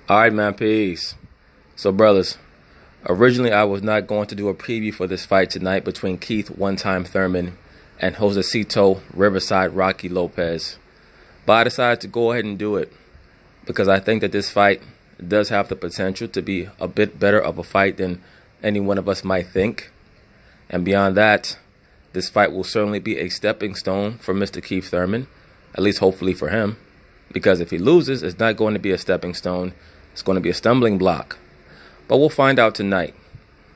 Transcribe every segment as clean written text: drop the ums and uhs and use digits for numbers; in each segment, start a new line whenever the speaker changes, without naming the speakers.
Alright, man, peace. So, brothers, originally I was not going to do a preview for this fight tonight between Keith ONETIME Thurman and Josesito Riverside Rocky Lopez. But I decided to go ahead and do it because I think that this fight does have the potential to be a bit better of a fight than any one of us might think. And beyond that, this fight will certainly be a stepping stone for Mr. Keith Thurman, at least hopefully for him. Because if he loses, it's not going to be a stepping stone. It's going to be a stumbling block. But we'll find out tonight.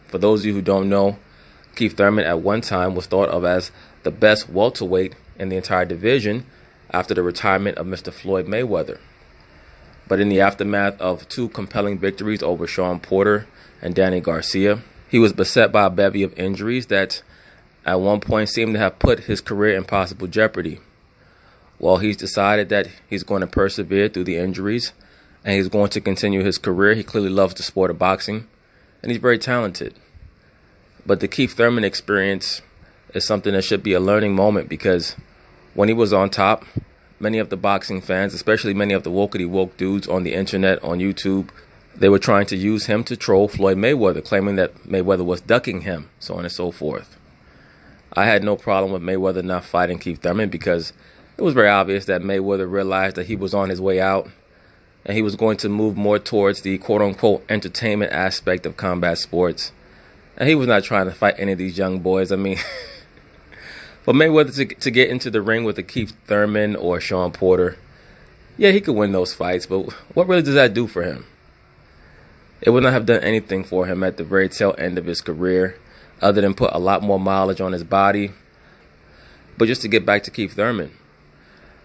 For those of you who don't know, Keith Thurman at one time was thought of as the best welterweight in the entire division after the retirement of Mr. Floyd Mayweather. But in the aftermath of two compelling victories over Shawn Porter and Danny Garcia, he was beset by a bevy of injuries that at one point seemed to have put his career in possible jeopardy. Well, he's decided that he's going to persevere through the injuries and he's going to continue his career. He clearly loves the sport of boxing and he's very talented. But the Keith Thurman experience is something that should be a learning moment because when he was on top, many of the boxing fans, especially many of the woke dudes on the internet, on YouTube, they were trying to use him to troll Floyd Mayweather, claiming that Mayweather was ducking him, so on and so forth. I had no problem with Mayweather not fighting Keith Thurman because it was very obvious that Mayweather realized that he was on his way out and he was going to move more towards the quote-unquote entertainment aspect of combat sports. And he was not trying to fight any of these young boys. I mean, for Mayweather to get into the ring with a Keith Thurman or Shawn Porter, yeah, he could win those fights, but what really does that do for him? It would not have done anything for him at the very tail end of his career other than put a lot more mileage on his body. But just to get back to Keith Thurman,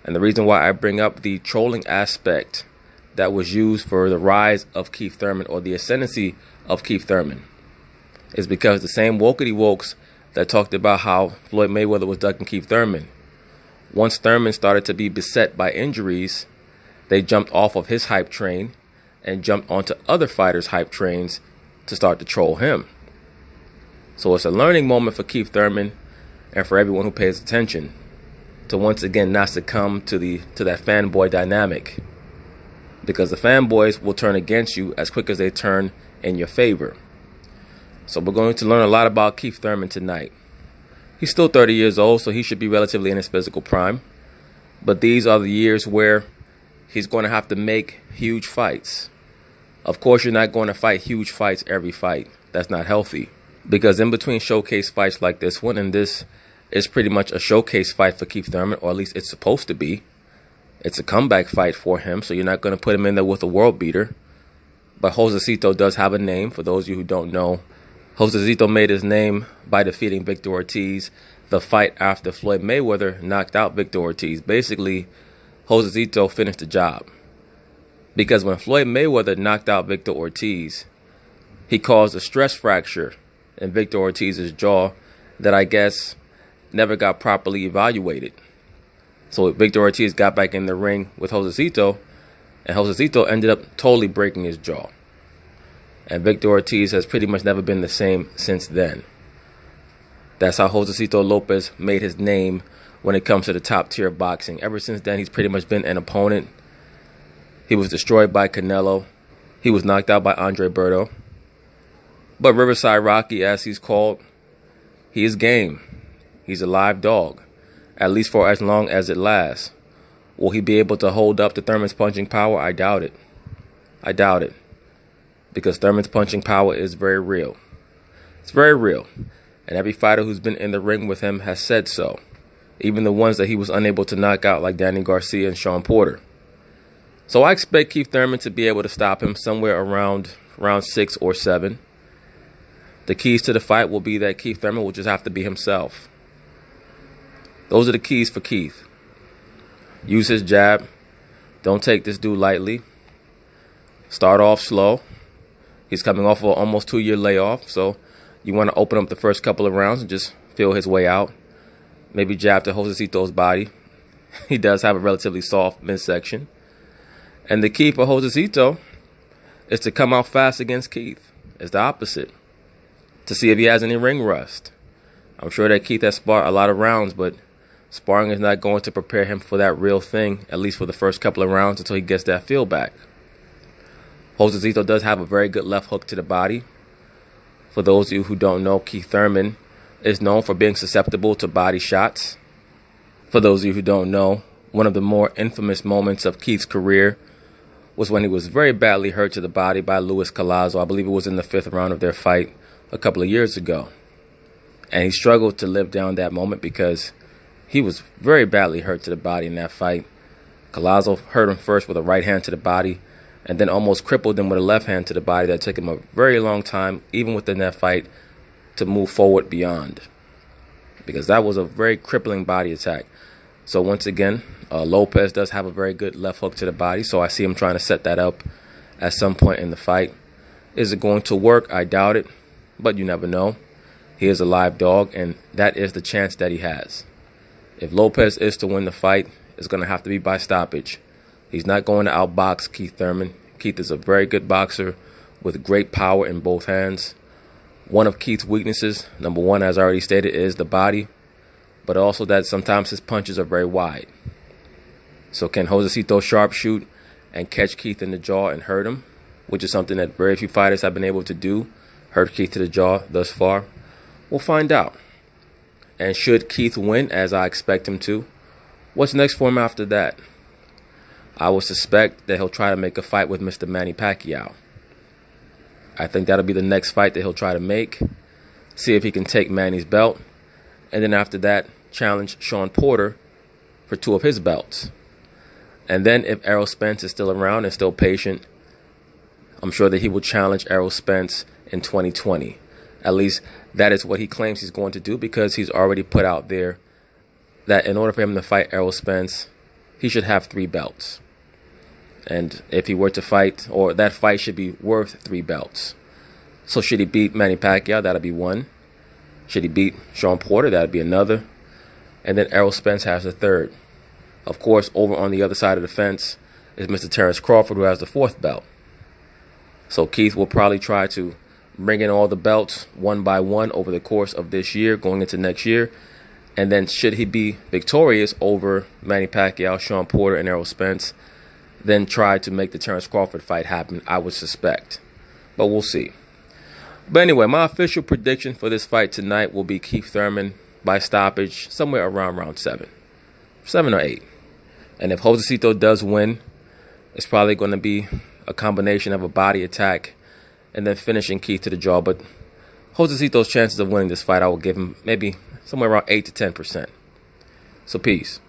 and the reason why I bring up the trolling aspect that was used for the rise of Keith Thurman or the ascendancy of Keith Thurman is because the same wokes that talked about how Floyd Mayweather was ducking Keith Thurman, once Thurman started to be beset by injuries, they jumped off of his hype train and jumped onto other fighters' hype trains to start to troll him. So it's a learning moment for Keith Thurman and for everyone who pays attention to once again not succumb to that fanboy dynamic, because the fanboys will turn against you as quick as they turn in your favor. So we're going to learn a lot about Keith Thurman tonight. He's still 30 years old, so he should be relatively in his physical prime. But these are the years where he's going to have to make huge fights. Of course, you're not going to fight huge fights every fight. That's not healthy. Because in between showcase fights like this one, and this is pretty much a showcase fight for Keith Thurman, or at least it's supposed to be. It's a comeback fight for him, so you're not going to put him in there with a world beater. But Josesito does have a name, for those of you who don't know. Josesito made his name by defeating Victor Ortiz the fight after Floyd Mayweather knocked out Victor Ortiz. Basically, Josesito finished the job. Because when Floyd Mayweather knocked out Victor Ortiz, he caused a stress fracture in Victor Ortiz's jaw that I guess never got properly evaluated. So Victor Ortiz got back in the ring with Josesito, and Josesito ended up totally breaking his jaw. And Victor Ortiz has pretty much never been the same since then. That's how Josesito Lopez made his name when it comes to the top tier of boxing. Ever since then, he's pretty much been an opponent. He was destroyed by Canelo. He was knocked out by Andre Berto. But Riverside Rocky, as he's called, he is game. He's a live dog, at least for as long as it lasts. Will he be able to hold up to Thurman's punching power? I doubt it. I doubt it. Because Thurman's punching power is very real. It's very real. And every fighter who's been in the ring with him has said so. Even the ones that he was unable to knock out, like Danny Garcia and Shawn Porter. So I expect Keith Thurman to be able to stop him somewhere around round 6 or 7. The keys to the fight will be that Keith Thurman will just have to be himself. Those are the keys for Keith. Use his jab. Don't take this dude lightly. Start off slow. He's coming off of an almost 2-year layoff, so you want to open up the first couple of rounds and just feel his way out. Maybe jab to Josesito's body. He does have a relatively soft midsection. And the key for Josesito is to come out fast against Keith. It's the opposite. To see if he has any ring rust. I'm sure that Keith has sparred a lot of rounds, but sparring is not going to prepare him for that real thing, at least for the first couple of rounds until he gets that feel back. Josesito does have a very good left hook to the body. For those of you who don't know, Keith Thurman is known for being susceptible to body shots. For those of you who don't know, one of the more infamous moments of Keith's career was when he was very badly hurt to the body by Luis Collazo. I believe it was in the 5th round of their fight a couple of years ago. And he struggled to live down that moment because he was very badly hurt to the body in that fight. Collazo hurt him first with a right hand to the body and then almost crippled him with a left hand to the body. That took him a very long time, even within that fight, to move forward beyond, because that was a very crippling body attack. So once again, Lopez does have a very good left hook to the body, so I see him trying to set that up at some point in the fight. Is it going to work? I doubt it, but you never know. He is a live dog, and that is the chance that he has. If Lopez is to win the fight, it's going to have to be by stoppage. He's not going to outbox Keith Thurman. Keith is a very good boxer with great power in both hands. One of Keith's weaknesses, number one, as I already stated, is the body, but also that sometimes his punches are very wide. So can Josesito sharpshoot and catch Keith in the jaw and hurt him, which is something that very few fighters have been able to do, hurt Keith to the jaw thus far? We'll find out. And should Keith win, as I expect him to, what's next for him after that? I would suspect that he'll try to make a fight with Mr. Manny Pacquiao. I think that'll be the next fight that he'll try to make. See if he can take Manny's belt. And then after that, challenge Shawn Porter for 2 of his belts. And then if Errol Spence is still around and still patient, I'm sure that he will challenge Errol Spence in 2020. At least that is what he claims he's going to do, because he's already put out there that in order for him to fight Errol Spence, he should have 3 belts. And if he were to fight, or that fight should be worth 3 belts. So should he beat Manny Pacquiao, that'll be 1. Should he beat Shawn Porter, that'd be another. And then Errol Spence has a 3rd. Of course, over on the other side of the fence is Mr. Terrence Crawford, who has the 4th belt. So Keith will probably try to bring in all the belts one by one over the course of this year, going into next year. And then should he be victorious over Manny Pacquiao, Shawn Porter, and Errol Spence, then try to make the Terrence Crawford fight happen, I would suspect. But we'll see. But anyway, my official prediction for this fight tonight will be Keith Thurman by stoppage somewhere around round 7. 7 or 8. And if Josesito does win, it's probably going to be a combination of a body attack and then finishing Keith to the jaw. But Josesito's chances of winning this fight, I will give him maybe somewhere around 8 to 10%. So peace.